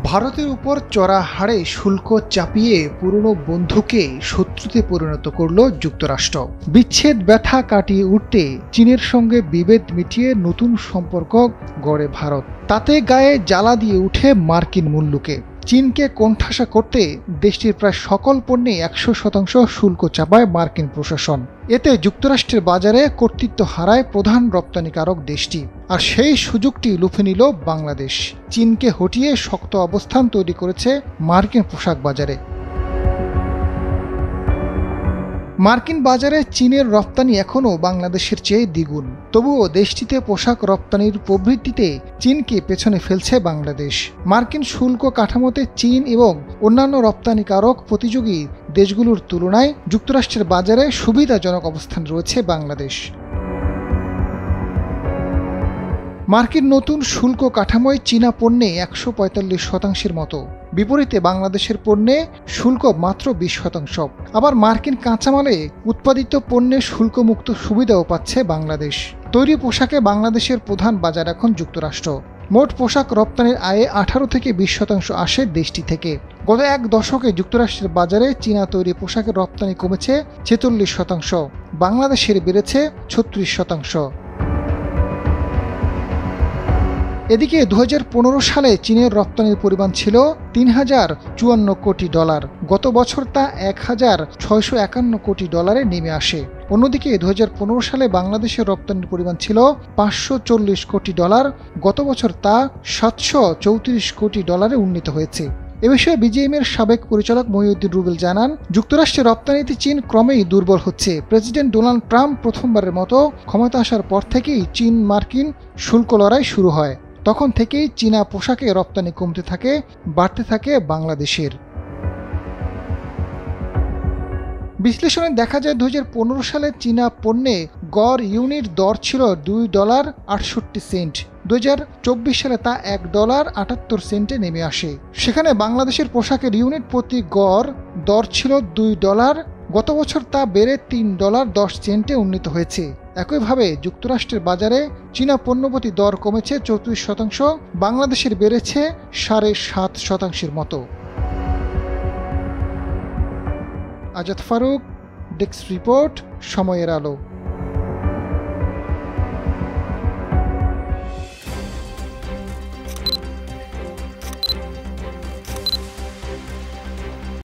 ভারতের উপর চড়া হারে শুল্ক চাপিয়ে পুরনো বন্ধুকে শত্রুতে পরিণত করল যুক্তরাষ্ট্র। বিচ্ছেদ ব্যথা কাটিয়ে উঠতে চীনের সঙ্গে বিভেদ মিটিয়ে নতুন সম্পর্ক গড়ে ভারত। তাতে গায়ে জ্বালা দিয়ে উঠে মার্কিন মুল্লুকে। চীনকে কোণঠাসা করতে দেশটির প্রায় সকল পণ্যে ১০০% শুল্ক চাপায় মার্কিন প্রশাসন। এতে যুক্তরাষ্ট্রের বাজারে কর্তৃত্ব হারায় প্রধান রপ্তানিকারক দেশটি। আর সেই সুযোগটি লুফে নিল বাংলাদেশ। চীনকে হটিয়ে শক্ত অবস্থান তৈরি করেছে মার্কিন পোশাক বাজারে। মার্কিন বাজারে চীনের রপ্তানি এখনও বাংলাদেশের চেয়ে দ্বিগুণ। তবুও দেশটিতে পোশাক রপ্তানির প্রবৃদ্ধিতে চীনকে পেছনে ফেলছে বাংলাদেশ। মার্কিন শুল্ক কাঠামোতে চীন এবং অন্যান্য রপ্তানিকারক প্রতিযোগী দেশগুলোর তুলনায় যুক্তরাষ্ট্রের বাজারে সুবিধাজনক অবস্থান রয়েছে বাংলাদেশ। মার্কিন নতুন শুল্ক কাঠামোয় চীনা পণ্যে ১৪৫% মতো। বিপরীতে বাংলাদেশের পণ্যে শুল্ক মাত্র ২০%। আবার মার্কিন কাঁচামালে উৎপাদিত পণ্যে শুল্কমুক্ত সুবিধাও পাচ্ছে বাংলাদেশ। তৈরি পোশাকে বাংলাদেশের প্রধান বাজার এখন যুক্তরাষ্ট্র। মোট পোশাক রপ্তানির আয়ে ১৮ থেকে ২০% আসে দেশটি থেকে। গত এক দশকে যুক্তরাষ্ট্রের বাজারে চীনা তৈরি পোশাকের রপ্তানি কমেছে ৪৬%, বাংলাদেশের বেড়েছে ৩৬%। এদিকে ২০১৫ সালে চীনের রপ্তানির পরিমাণ ছিল $৩,০৫৪ কোটি। গত বছর তা $১,৬৫১ কোটি নেমে আসে। অন্যদিকে ২০১৫ সালে বাংলাদেশের রপ্তানির পরিমাণ ছিল $৫৪০ কোটি। গত বছর তা $৭৩৪ কোটি উন্নীত হয়েছে। এ বিষয়ে বিজিএমইএর সাবেক পরিচালক মহিউদ্দিন রুবেল জানান, যুক্তরাষ্ট্রের রপ্তানিতে চীন ক্রমেই দুর্বল হচ্ছে। প্রেসিডেন্ট ডোনাল্ড ট্রাম্প প্রথমবারের মতো ক্ষমতা আসার পর থেকেই চীন মার্কিন শুল্ক লড়াই শুরু হয়। তখন থেকেই চীনা পোশাকে রপ্তানি কমতে থাকে, বাড়তে থাকে বাংলাদেশের। বিশ্লেষণে দেখা যায় ২০১৫ সালে চীনা পণ্যে গড় ইউনিট দর ছিল $২.৬৮। ২০২৪ সালে তা $১.৭৮ নেমে আসে। সেখানে বাংলাদেশের পোশাকের ইউনিট প্রতি গড় দর ছিল $২। গত বছর তা বেড়ে $৩.১০ উন্নীত হয়েছে। একইভাবে যুক্তরাষ্ট্রের বাজারে চীনা পণ্যপ্রতি দর কমেছে ৩৪%, বাংলাদেশের বেড়েছে ৭.৫% মতো। আজাদ ফারুক, ডেস্ক রিপোর্ট, সময়ের আলো।